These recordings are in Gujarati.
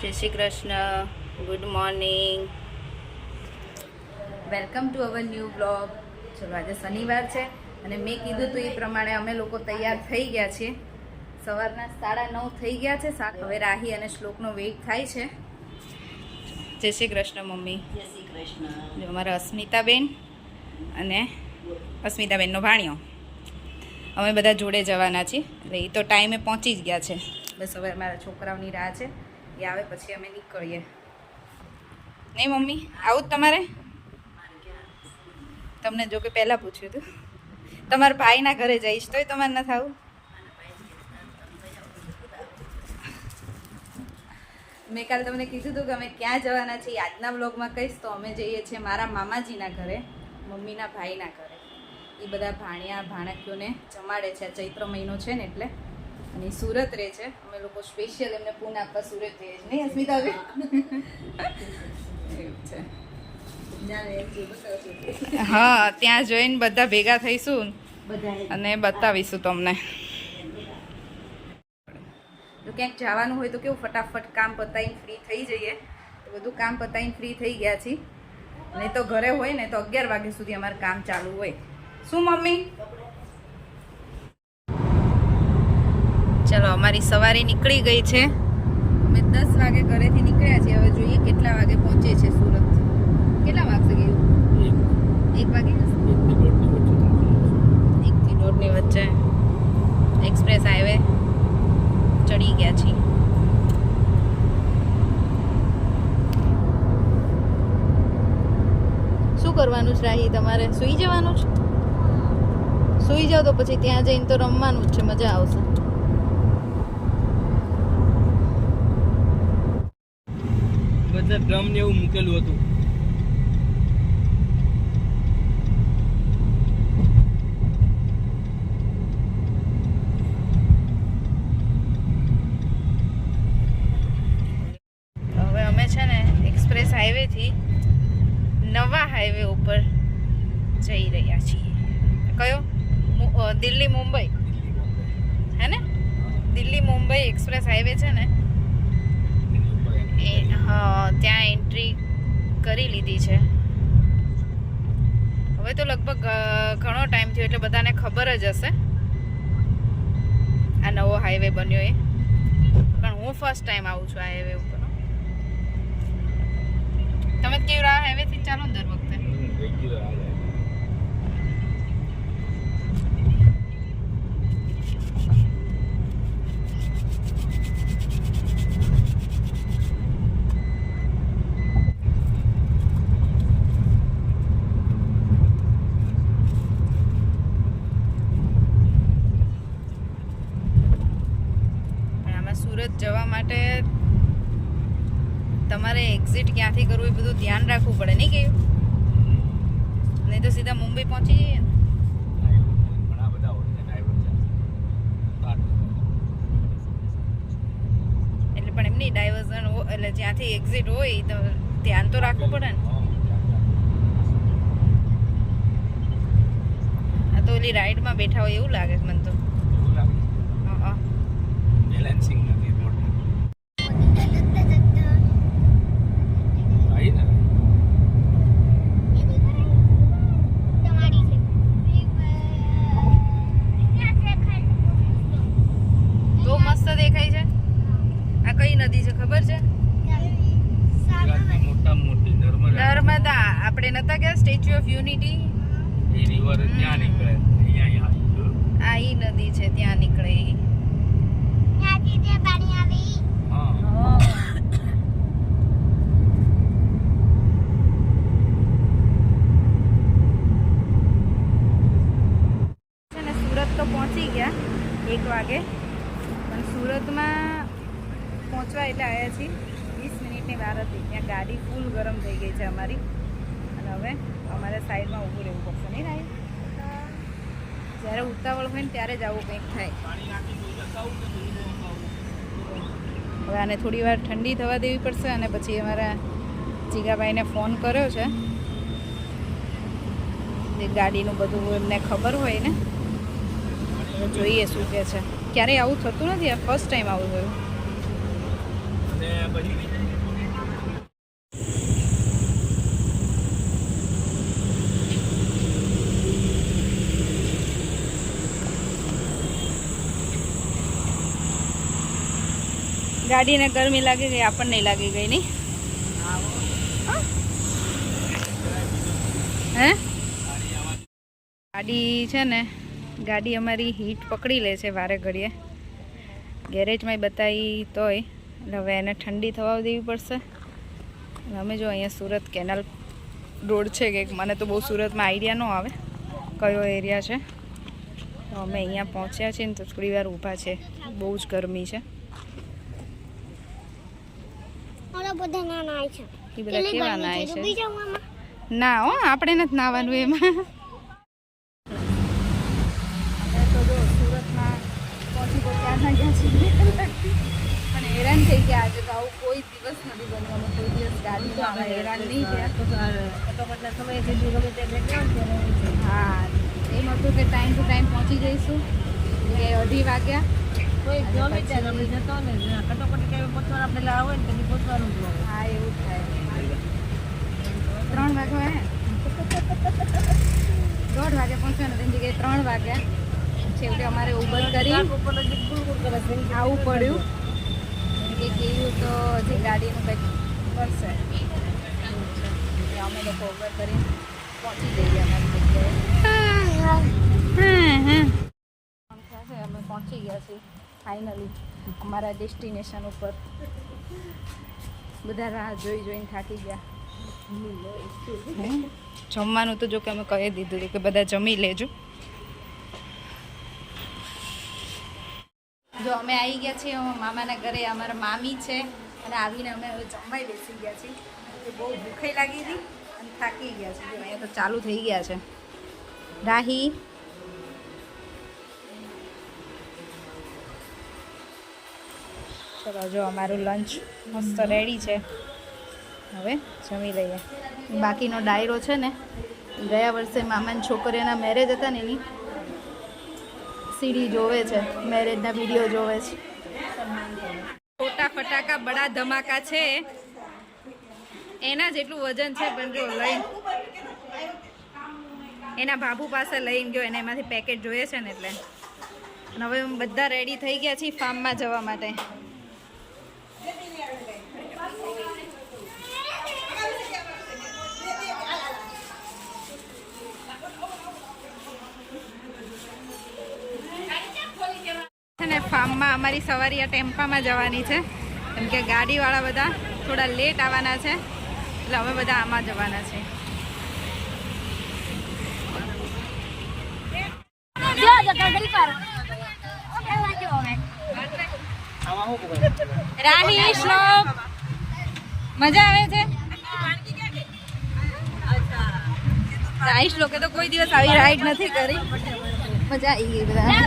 જય Shri Krishna, good morning, welcome to our new blog. ચલો આજે શનિવાર છે અને મેં કીધું તો એ પ્રમાણે અમે લોકો તૈયાર થઈ ગયા છીએ. સવારના 9:30 થઈ ગયા છે. હવે રાહી અને શ્લોકનો વેઇટ થાય છે. જય શ્રી કૃષ્ણ મમ્મી. જય શ્રી કૃષ્ણ. અમારા અસ્મિતાબેન અને અસ્મિતાબેનનો ભાણિયો, અમે બધા જોડે જવાના છીએ. એટલે એ તો ટાઈમે પહોંચી જ ગયા છે. બસ હવે મારા છોકરાઓની રાહ છે, એ આવે પછી અમે નીકળીએ. નહીં મમ્મી, આવું જ તમારે? તમને જો કે પહેલાં પૂછ્યું હતું. તમારા ભાઈના ઘરે જઈશ તોય તમારે નથી આવું? મેં કાલે તમને કીધું હતું કે અમે ક્યાં જવાના છીએ. આજના બ્લોગમાં કહીશ તો અમે જઈએ છીએ મારા મામાજીના ઘરે, મમ્મીના ભાઈના ઘરે. એ બધા ભાણિયા ભાણકીઓને જમાડે છે. ચૈત્ર મહિનો છે ને એટલે. અને સુરત રહે છે. અમે લોકો સ્પેશિયલ એમને પૂન આપવા સુરત રહીએ છીએ. નહીં અસ્મિતાબેન? એવું છે. હા, ત્યાં જોઈને બધા ભેગા થઈશું અને બતાવીશું તમને. જો ક્યાંક જવાનું હોય તો કેવું ફટાફટ કામ પતાવીને ફ્રી થઈ જઈએ. તો બધું કામ પતાવીને ફ્રી થઈ ગયા છીએ. નહીં તો ઘરે હોય ને તો 11 વાગ્યા સુધી અમારે કામ ચાલુ હોય. શું મમ્મી? ચલો, અમારી સવારી નીકળી ગઈ છે. અમે 10 વાગે ઘરેથી નીકળ્યા છીએ. હવે જોઈએ કેટલા વાગે પહોંચે છે સુરત. કેટલા વાગશે ગયું? 1 વાગે? 1 થી 1:30 વચ્ચે એક્સપ્રેસ હાઈવે ચડી ગયા છીએ. શું કરવાનું છે રાહી તમારે? સૂઈ જવાનું છે? સૂઈ જાવ તો પછી ત્યાં જઈને તો રમવાનું જ છે, મજા આવશે. બધા ડ્રમ ને એવું મૂકેલું હતું. હવે અમે છે ને એક્સપ્રેસ હાઈવે થી નવા હાઈવે ઉપર જઈ રહ્યા છીએ. કયો? દિલ્હી મુંબઈ, હે ને? દિલ્હી મુંબઈ એક્સપ્રેસ હાઈવે છે ને, હા, ત્યાં એન્ટ્રી કરી લીધી છે. હવે તો લગભગ ઘણો ટાઈમ થયો એટલે બધાને ખબર જ હશે આ નવો હાઈવે બન્યો એ. પણ હું ફર્સ્ટ ટાઈમ આવું છું આ હાઈવે ઉપર. તમે કેવું આ હાઈવેથી ચાલો ને દર વખતે? સુરત જવા માટે તમારે એક્ઝિટ ક્યાંથી કરવું એ બધું ધ્યાન રાખવું પડે, નહીં કેવું? નહીં તો સીધા મુંબઈ પહોંચી જઈએ ને. એટલે પણ એમની ડાયવર્ઝન એટલે જ્યાંથી એક્ઝિટ હોય તો ધ્યાન તો રાખવું પડે ને. આ તો ઓલી રાઈડમાં બેઠા હોય એવું લાગે છે મને તો. બેલેન્સિંગ નથી રોડ. બહુ મસ્ત દેખાય છે. આ કઈ નદી છે ખબર છે? મોટા મોટી નર્મદા. આપણે નતા ગયા statue of unity? A river ત્યાં નીકળે. આ ઈ નદી છે, ત્યાં નીકળે. સુરત તો પહોંચી ગયા 1 વાગે, પણ સુરતમાં પહોંચવા એટલે આવ્યા છીએ 20 મિનિટની વાર હતી. ત્યાં ગાડી ફૂલ ગરમ થઈ ગઈ છે અમારી. અને હવે અમારે સાઈડમાં ઊભું રહેવું પડશે, નહીં રાય? જ્યારે ઉતાવળ હોય ને ત્યારે જ આવું કંઈક થાય. હવે આને થોડી વાર ઠંડી થવા દેવી પડશે અને પછી અમારા જીગાભાઈને ફોન કર્યો છે. જે ગાડીનું બધું એમને ખબર હોય ને, જોઈએ શું કહે છે. ક્યારેય આવું થતું નથી, આ ફર્સ્ટ ટાઈમ આવું થયું. અને ગાડીને ગરમી લાગી ગઈ, આપણને નહીં લાગી ગઈ નહીં? હે ગાડી છે ને, ગાડી અમારી હીટ પકડી લે છે વારે ઘડીએ. ગેરેજમાં બતાવી તોય એટલે હવે એને ઠંડી થવા દેવી પડશે. અને અમે જો અહીંયા સુરત કેનાલ રોડ છે કે મને તો બહુ સુરતમાં આઈડિયા ન આવે કયો એરિયા છે. તો અમે અહીંયા પહોંચ્યા છીએ ને તો થોડી વાર ઊભા છે, બહુ જ ગરમી છે. એ બધા કેવા નાય છે? ના હો, આપણે નથી નાવાનું એમાં. તો જો સુરતમાં પહોંચી તો ક્યાં ગયા છીએ અને હેરાન થઈ ગયા. આજે તો આવું કોઈ દિવસ નથી બનવાનું, કોઈ દિવસ ગાડી તો અમે હેરાન નહીં થયા. હા, એમ હતું કે ટાઈમ ટુ ટાઈમ પહોંચી જઈશું, કે 2:30 વાગ્યા. હા, એવું થાય. 3 વાગ્યા હે 1:30 વાગે પહોંચવાનું, તેની જગ્યાએ 3 વાગ્યા. છેવટે અમારે ઉબર કરી આવવું પડ્યું, કે કેવું તો હજી ગાડીનું કંઈક કરશે. અમે લોકો ઉબર કરી પહોંચી જઈએ અમારી જગ્યાએ. અમે પહોંચી ગયા છીએ ફાઇનલી અમારા ડેસ્ટિનેશન ઉપર. બધા રાહ જોઈને થાકી ગયા. જમવાનું તો જો કે અમે કહી દીધું હતું કે બધા જમી લેજો. જો અમે આવી ગયા છીએ મામાના ઘરે. અમારા મામી છે અને આવીને અમે હવે જમવાઈ બેસી ગયા છીએ. બહુ ભૂખે લાગી હતી અને થાકી ગયા છે. અહીંયા તો ચાલુ થઈ ગયા છે. રાહી ચલો, જો અમારું લંચ મસ્ત રેડી છે. હવે જમી લઈએ. બાકીનો ડાયરો છે ને, ગયા વર્ષે મામાની છોકરીઓના મેરેજ હતા ને એની સીડી જોવે છે, મેરેજના વિડીયો જોવે છે. છોટા ફટાકા બડા ધમાકા છે, એના જેટલું વજન છે પણ જો લઈને એના બાબુ પાસે લઈને ગયો, એને એમાંથી પેકેટ જોઈએ છે ને એટલે. અને હવે બધા રેડી થઈ ગયા છીએ ફાર્મમાં જવા માટે. ને ફાર્મમાં અમારી સવારી આ ટેમ્પામાં જવાની છે, કેમ કે ગાડીવાળા બધા થોડા લેટ આવવાના છે, એટલે અમે બધા આમાં જવાના છે. રાહી શ્લોક મજા આવે છે. રાહી શ્લોકે તો કોઈ દિવસ આવી રાઈડ નથી કરી, મજા આવી ગઈ બધા.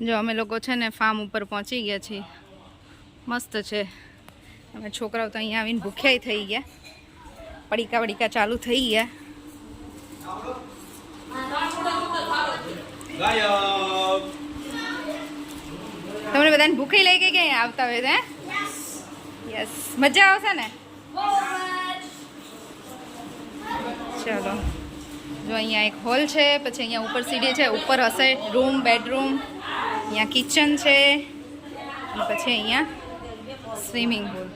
જો અમે લોકો છે ને ફાર્મ ઉપર પહોંચી ગયા છીએ. મસ્ત છે. અમે છોકરાઓ તો અહીંયા આવીને ભૂખ્યાય થઈ ગયા, પડીકા વડીકા ચાલુ થઈ ગયા. તમને બધાને ભૂખી લઈ ગઈ કે અહીંયા આવતા હોય હે? યસ, મજા આવશે ને. ચલો, જો અહીંયા એક હોલ છે, પછી અહીંયા ઉપર સીડી છે, ઉપર હશે રૂમ, બેડરૂમ, અહીંયા કિચન છે, અને પછી અહીંયા સ્વિમિંગ પુલ.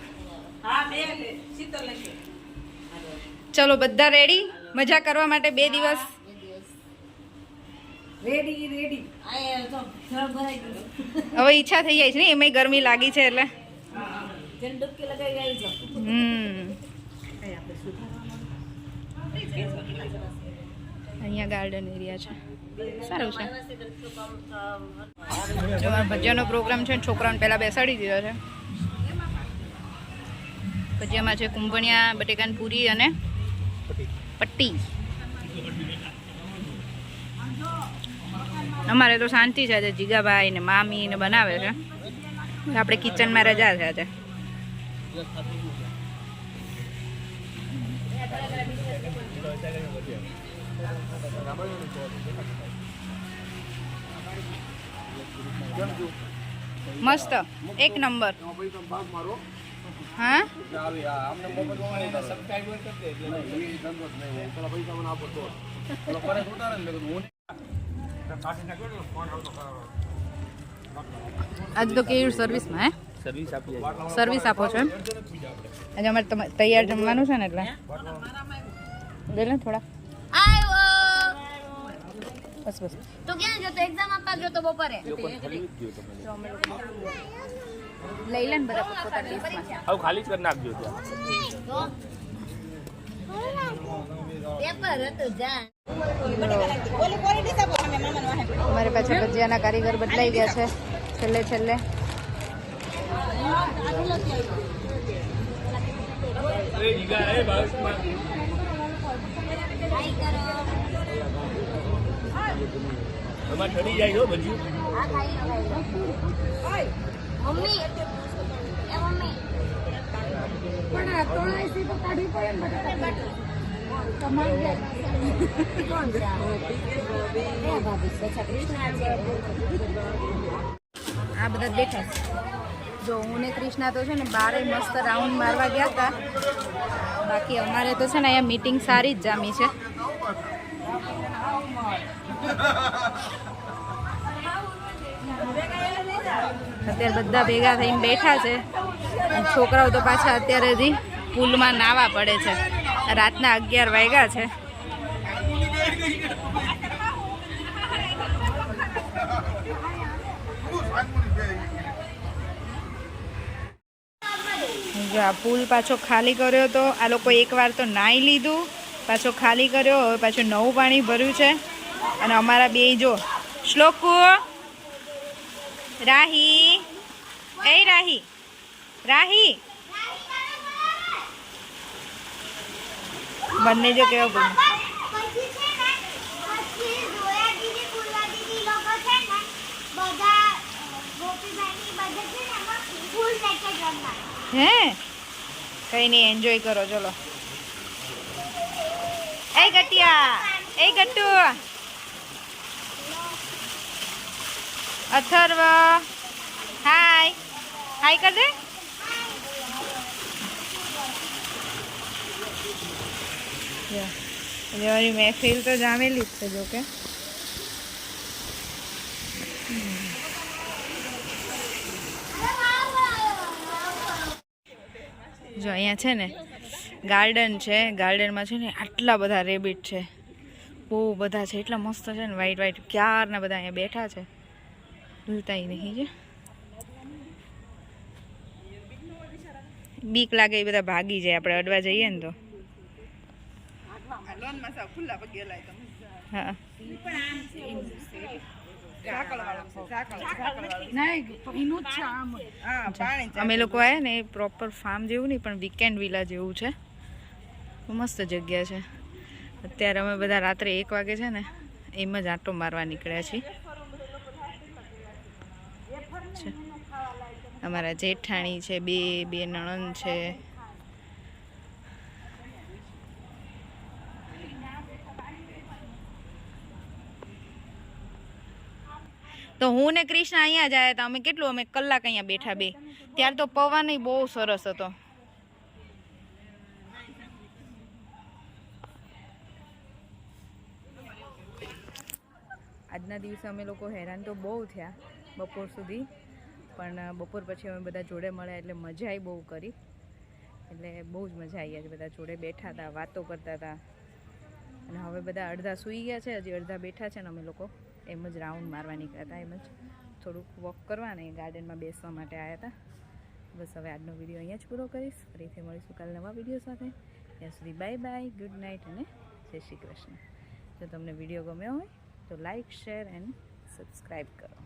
ચલો બધા રેડી મજા કરવા માટે 2 દિવસ? હવે ઈચ્છા થઈ જાય છે ને, એમાંય ગરમી લાગી છે એટલે. અહીંયા ગાર્ડન એરિયા છે, સારું છે. જો ભજીયાનો પ્રોગ્રામ છે, છોકરાઓને પહેલાં બેસાડી દીધો છે. ભજીયામાં છે કુંભણિયા, બટેકાની પૂરી અને પટ્ટી. અમારે તો શાંતિ છે આજે, જીગાભાઈ ને મામી ને બનાવે છે, આપણે કિચનમાં રજા છે આજે. મસ્ત એક નંબર. હા આજ તો કેવી સર્વિસમાં હે સર્વિસ આપો છો એમ? આજે અમારે તૈયાર જમવાનું છે ને એટલે લે લે થોડા. બસ બસ. તો ક્યાં જતો એક્ઝામ આપવા ગયો તો બપોરે લઈ લે ને બધા પોતાના ડીશમાં. હવે ખાલી જ કરી નાખજો ત્યાં. પેપર હતું જા અમારે પાછા ભજીયાના કારીગર બદલાઈ ગયા છે છેલ્લે છેલ્લે. એમાં ઠરી જાય છો ભજીયું. આ ખાઈ લો મમ્મી એ મમ્મી આ બધા બેઠા છે. જો હું ને કૃષ્ણા તો છે ને બારે મસ્ત રાઉન્ડ મારવા ગયા હતા. બાકી અમારે તો છે ને અહીંયા મીટિંગ સારી જ જામી છે. અત્યારે બધા ભેગા થઈને બેઠા છે. છોકરાઓ તો પાછા અત્યારે હજી પુલમાં નાવા પડે છે. રાતના 11 વાગ્યા છે. જો આ પુલ પાછો ખાલી કર્યો તો આ લોકો એકવાર તો નાહી લીધું, પાછો ખાલી કર્યો, હવે પાછું નવું પાણી ભર્યું છે. અને અમારા બે જો શ્લોકુ રાહી એ રાહી રાહી બંને જો કેવો બોલ. પછી છે ને પછી જોયા દીદી કુલા દીદી લોકો છે ને બધા ગોપીભાઈની બધા છે ને એમાં ફૂલ પેકેજ રમતા. હે કઈ નહીં, એન્જોય કરો. ચલો એ ગટિયા એ ગટ્ટુ અથર્વ હાય હાય કર દે. મારી મહેફિલ તો જામેલી જ છે જો કે. જો અહીંયા છે ને ગાર્ડન છે. ગાર્ડનમાં છે ને આટલા બધા રેબિટ છે, બહુ બધા છે, એટલા મસ્ત છે ને વ્હાઈટ વ્હાઈટ. ક્યારના બધા અહીંયા બેઠા છે, ભૂલતા નહીં છે. બીક લાગે એ બધા ભાગી જાય આપણે અડવા જઈએ ને તો. હા અમે લોકો આવ્યા ને એ પ્રોપર ફાર્મ જેવું નહીં પણ વીકેન્ડ વિલા જેવું છે. મસ્ત જગ્યા છે. અત્યારે અમે બધા રાત્રે 1 વાગે છે ને એમ જ આંટો મારવા નીકળ્યા છીએ. અમારા જેઠાણી છે, બે નણંદ છે. તો હું ને કૃષ્ણ અહીંયા જ આવ્યા હતા. અમે કેટલું અમે કલાક અહીંયા બેઠા બે. ત્યાર તો પવન બહુ સરસ હતો. આજના દિવસે અમે લોકો હેરાન તો બહુ થયા બપોર સુધી, પણ બપોર પછી અમે બધા જોડે મળ્યા એટલે મજા આવી બહુ કરી. એટલે બહુ જ મજા આવી. આજે બધા જોડે બેઠા હતા, વાતો કરતા હતા. અને હવે બધા અડધા સૂઈ ગયા છે, હજી અડધા બેઠા છે. ને અમે લોકો એમ જ રાઉન્ડ મારવા નીકળ્યા હતા, એમ જ થોડુંક વોક કરવા ને ગાર્ડનમાં બેસવા માટે આવ્યા હતા. બસ હવે આજનો વિડીયો અહીંયા જ પૂરો કરીશ. ફરીથી મળીશું કાલે નવા વિડીયો સાથે. ત્યાં સુધી બાય બાય, ગુડ નાઇટ અને જય શ્રી કૃષ્ણ. જો તમને વિડીયો ગમ્યો હોય તો લાઇક, શેર એન્ડ સબસ્ક્રાઈબ કરો.